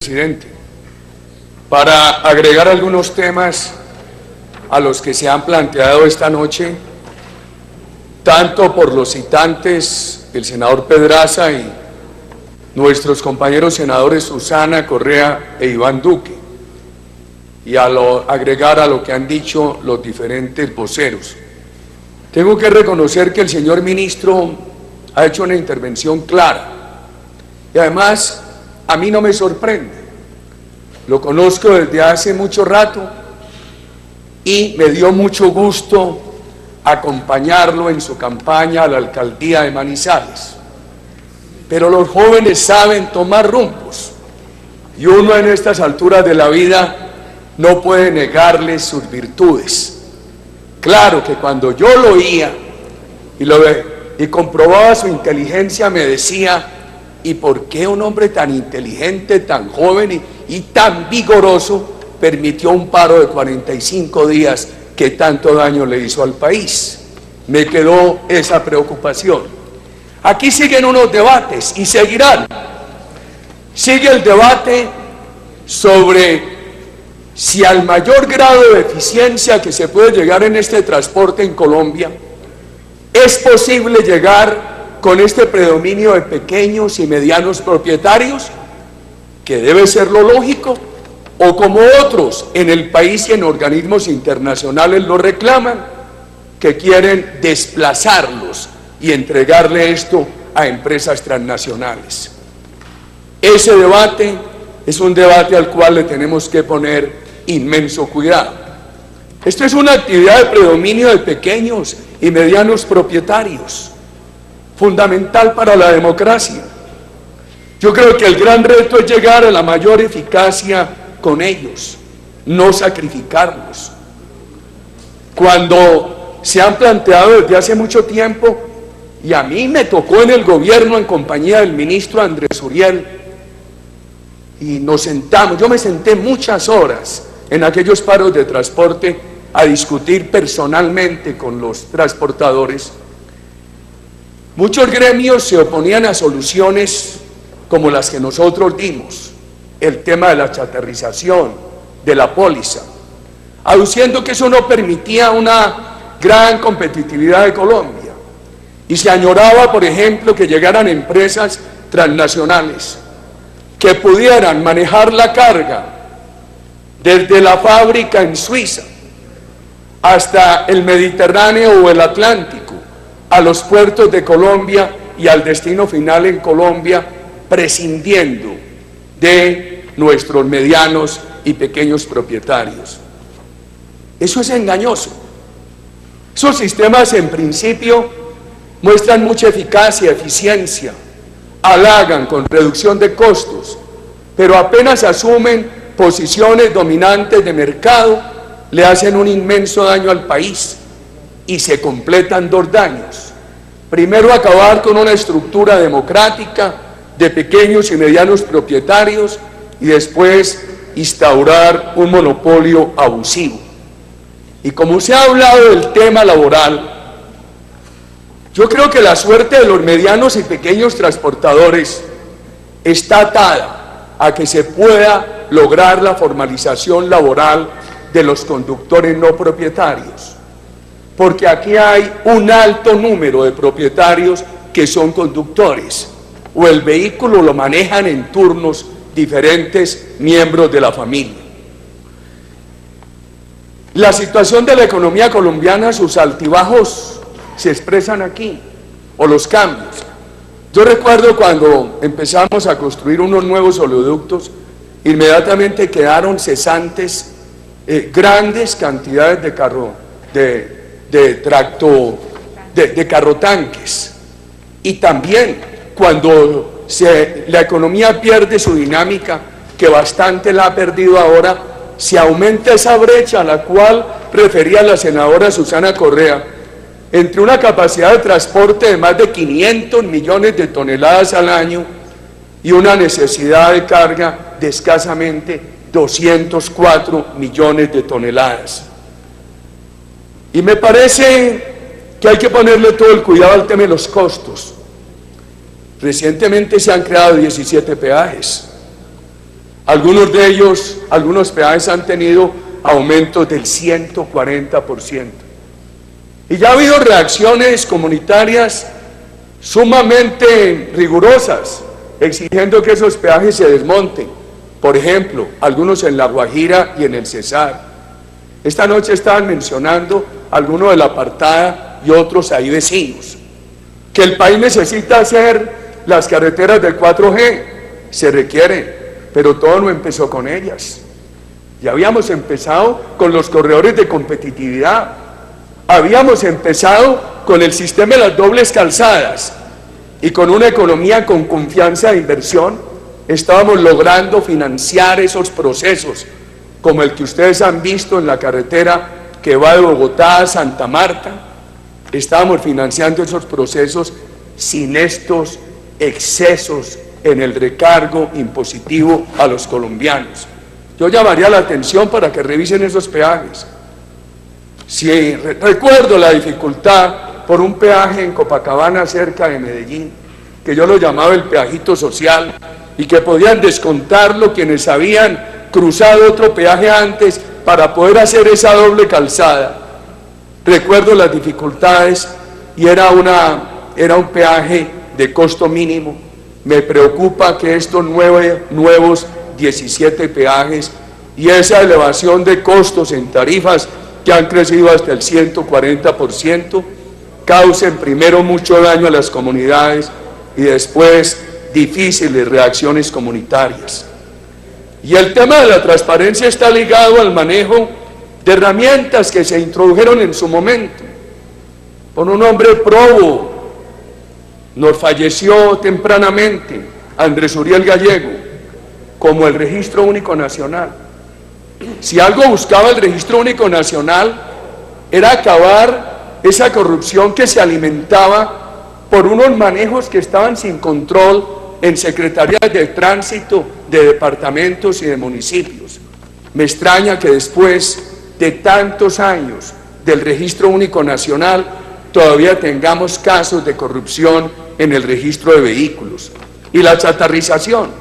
presidente, para agregar algunos temas a los que se han planteado esta noche, tanto por los citantes, el senador Pedraza y nuestros compañeros senadores Susana Correa e Iván Duque, y agregar a lo que han dicho los diferentes voceros. Tengo que reconocer que el señor ministro ha hecho una intervención clara y además a mí no me sorprende. Lo conozco desde hace mucho rato y me dio mucho gusto acompañarlo en su campaña a la alcaldía de Manizales. Pero los jóvenes saben tomar rumbos y uno en estas alturas de la vida no puede negarles sus virtudes. Claro que cuando yo lo oía y comprobaba su inteligencia, me decía: ¿y por qué un hombre tan inteligente, tan joven y tan vigoroso permitió un paro de 45 días que tanto daño le hizo al país? Me quedó esa preocupación. Aquí siguen unos debates y seguirán. Sigue el debate sobre si al mayor grado de eficiencia que se puede llegar en este transporte en Colombia, es posible llegar con este predominio de pequeños y medianos propietarios, que debe ser lo lógico, o como otros en el país y en organismos internacionales lo reclaman, que quieren desplazarlos y entregarle esto a empresas transnacionales. Ese debate es un debate al cual le tenemos que poner inmenso cuidado. Esto es una actividad de predominio de pequeños y medianos propietarios, fundamental para la democracia. Yo creo que el gran reto es llegar a la mayor eficacia con ellos, no sacrificarlos. Cuando se han planteado desde hace mucho tiempo, y a mí me tocó en el gobierno en compañía del ministro Andrés Uriel, y nos sentamos, yo me senté muchas horas en aquellos paros de transporte a discutir personalmente con los transportadores. Muchos gremios se oponían a soluciones como las que nosotros dimos, el tema de la chatarrización, de la póliza, aduciendo que eso no permitía una gran competitividad de Colombia, y se añoraba, por ejemplo, que llegaran empresas transnacionales que pudieran manejar la carga desde la fábrica en Suiza hasta el Mediterráneo o el Atlántico, a los puertos de Colombia y al destino final en Colombia, prescindiendo de nuestros medianos y pequeños propietarios. Eso es engañoso. Esos sistemas en principio muestran mucha eficacia, eficiencia, halagan con reducción de costos, pero apenas asumen posiciones dominantes de mercado, le hacen un inmenso daño al país y se completan dos daños. Primero, acabar con una estructura democrática de pequeños y medianos propietarios, y después instaurar un monopolio abusivo. Y como se ha hablado del tema laboral, yo creo que la suerte de los medianos y pequeños transportadores está atada a que se pueda lograr la formalización laboral de los conductores no propietarios, porque aquí hay un alto número de propietarios que son conductores, o el vehículo lo manejan en turnos diferentes miembros de la familia. La situación de la economía colombiana, sus altibajos se expresan aquí, o los cambios. Yo recuerdo cuando empezamos a construir unos nuevos oleoductos, inmediatamente quedaron cesantes grandes cantidades de carrotanques, y también cuando la economía pierde su dinámica, que bastante la ha perdido ahora, se aumenta esa brecha a la cual refería la senadora Susana Correa, entre una capacidad de transporte de más de 500 millones de toneladas al año y una necesidad de carga de escasamente 204 millones de toneladas. Y me parece que hay que ponerle todo el cuidado al tema de los costos. Recientemente se han creado 17 peajes. Algunos de ellos, algunos peajes han tenido aumentos del 140%. Y ya ha habido reacciones comunitarias sumamente rigurosas, exigiendo que esos peajes se desmonten. Por ejemplo, algunos en La Guajira y en el Cesar. Esta noche estaban mencionando algunos de la Apartada y otros ahí vecinos. Que el país necesita hacer las carreteras del 4G, se requiere, pero todo no empezó con ellas. Ya habíamos empezado con los corredores de competitividad, habíamos empezado con el sistema de las dobles calzadas y con una economía con confianza de inversión estábamos logrando financiar esos procesos, como el que ustedes han visto en la carretera que va de Bogotá a Santa Marta. Estábamos financiando esos procesos sin estos excesos en el recargo impositivo a los colombianos. Yo llamaría la atención para que revisen esos peajes. Si recuerdo la dificultad por un peaje en Copacabana cerca de Medellín, que yo lo llamaba el peajito social, y que podían descontarlo quienes habían cruzado otro peaje antes para poder hacer esa doble calzada. Recuerdo las dificultades y era un peaje de costo mínimo. Me preocupa que estos nuevos 17 peajes y esa elevación de costos en tarifas que han crecido hasta el 140% causen primero mucho daño a las comunidades y después difíciles reacciones comunitarias. Y el tema de la transparencia está ligado al manejo de herramientas que se introdujeron en su momento por un hombre probo. Nos falleció tempranamente Andrés Uriel Gallego, como el Registro Único Nacional. Si algo buscaba el Registro Único Nacional era acabar esa corrupción que se alimentaba por unos manejos que estaban sin control en secretarías de tránsito de departamentos y de municipios. Me extraña que después de tantos años del Registro Único Nacional todavía tengamos casos de corrupción en el registro de vehículos. Y la chatarrización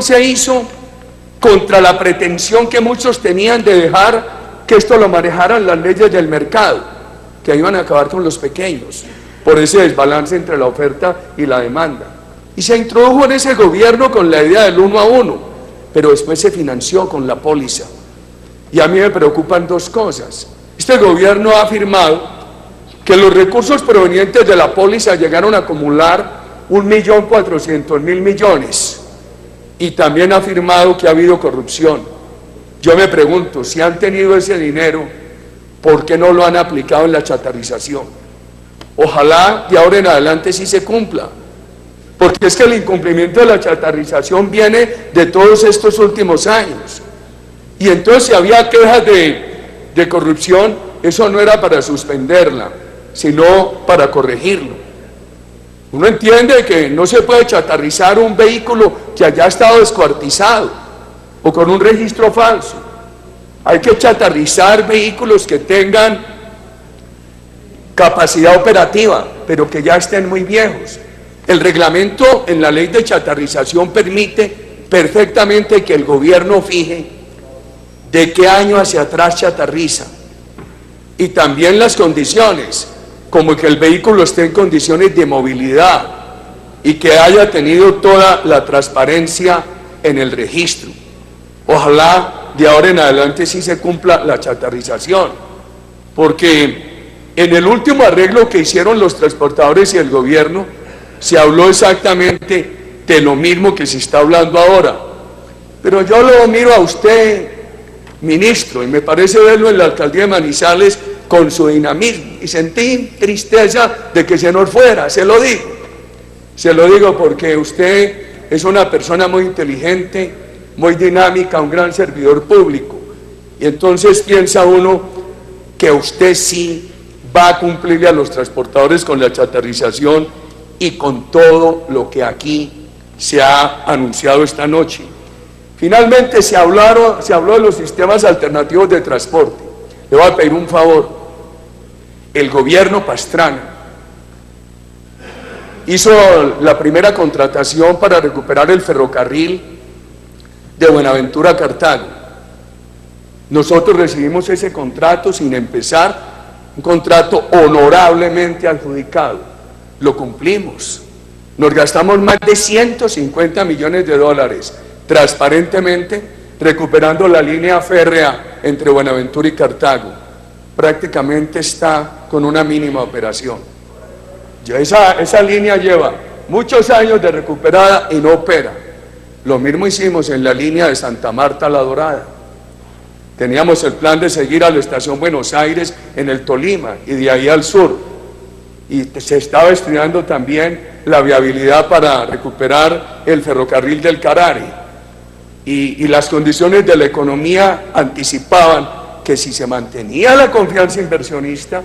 se hizo contra la pretensión que muchos tenían de dejar que esto lo manejaran las leyes del mercado, que iban a acabar con los pequeños, por ese desbalance entre la oferta y la demanda. Y se introdujo en ese gobierno con la idea del 1 a 1, pero después se financió con la póliza. Y a mí me preocupan dos cosas. Este gobierno ha afirmado que los recursos provenientes de la póliza llegaron a acumular 1.400.000 millones, y también ha afirmado que ha habido corrupción. Yo me pregunto, si han tenido ese dinero, ¿por qué no lo han aplicado en la chatarrización? Ojalá de ahora en adelante sí se cumpla, porque es que el incumplimiento de la chatarrización viene de todos estos últimos años. Y entonces si había quejas de corrupción, eso no era para suspenderla, sino para corregirlo. Uno entiende que no se puede chatarrizar un vehículo que haya estado descuartizado o con un registro falso. Hay que chatarrizar vehículos que tengan capacidad operativa, pero que ya estén muy viejos. El reglamento en la ley de chatarrización permite perfectamente que el gobierno fije de qué año hacia atrás chatarriza, y también las condiciones, como que el vehículo esté en condiciones de movilidad y que haya tenido toda la transparencia en el registro. Ojalá de ahora en adelante sí se cumpla la chatarrización, porque en el último arreglo que hicieron los transportadores y el gobierno se habló exactamente de lo mismo que se está hablando ahora. Pero yo lo miro a usted, ministro, y me parece verlo en la alcaldía de Manizales con su dinamismo, y sentí tristeza de que se nos fuera. Se lo digo porque usted es una persona muy inteligente, muy dinámica, un gran servidor público, y entonces piensa uno que usted sí va a cumplirle a los transportadores con la chatarrización y con todo lo que aquí se ha anunciado esta noche. Finalmente se habló de los sistemas alternativos de transporte. Le voy a pedir un favor. El gobierno Pastrana hizo la primera contratación para recuperar el ferrocarril de Buenaventura a Cartago. Nosotros recibimos ese contrato sin empezar, un contrato honorablemente adjudicado. Lo cumplimos. Nos gastamos más de 150 millones de dólares transparentemente recuperando la línea férrea entre Buenaventura y Cartago. Prácticamente está con una mínima operación. Ya esa línea lleva muchos años de recuperada y no opera. Lo mismo hicimos en la línea de Santa Marta a La Dorada. Teníamos el plan de seguir a la estación Buenos Aires en el Tolima y de ahí al sur. Y se estaba estudiando también la viabilidad para recuperar el ferrocarril del Carare. Y las condiciones de la economía anticipaban que si se mantenía la confianza inversionista,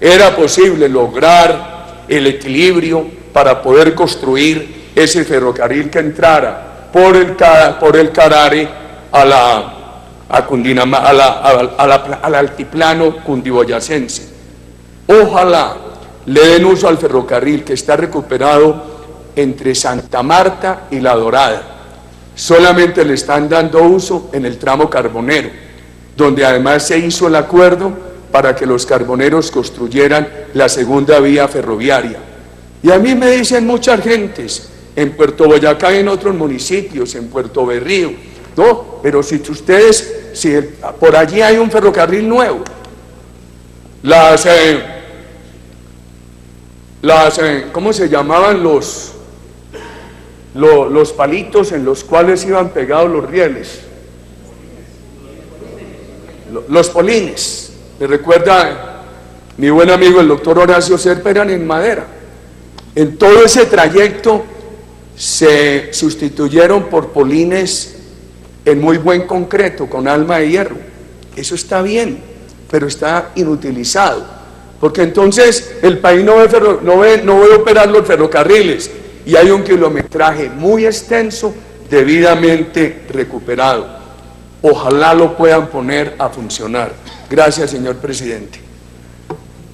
era posible lograr el equilibrio para poder construir ese ferrocarril que entrara por el Carare al altiplano cundiboyacense. Ojalá le den uso al ferrocarril que está recuperado entre Santa Marta y La Dorada. Solamente le están dando uso en el tramo carbonero, donde además se hizo el acuerdo para que los carboneros construyeran la segunda vía ferroviaria. Y a mí me dicen muchas gentes, en Puerto Boyacá y en otros municipios, en Puerto Berrío, no, pero si por allí hay un ferrocarril nuevo, ¿cómo se llamaban los palitos en los cuales iban pegados los rieles? Los polines. Me recuerda mi buen amigo el doctor Horacio Serpa, eran en madera. En todo ese trayecto se sustituyeron por polines en muy buen concreto, con alma de hierro. Eso está bien, pero está inutilizado, porque entonces el país no ve operar los ferrocarriles y hay un kilometraje muy extenso debidamente recuperado. Ojalá lo puedan poner a funcionar. Gracias, señor presidente.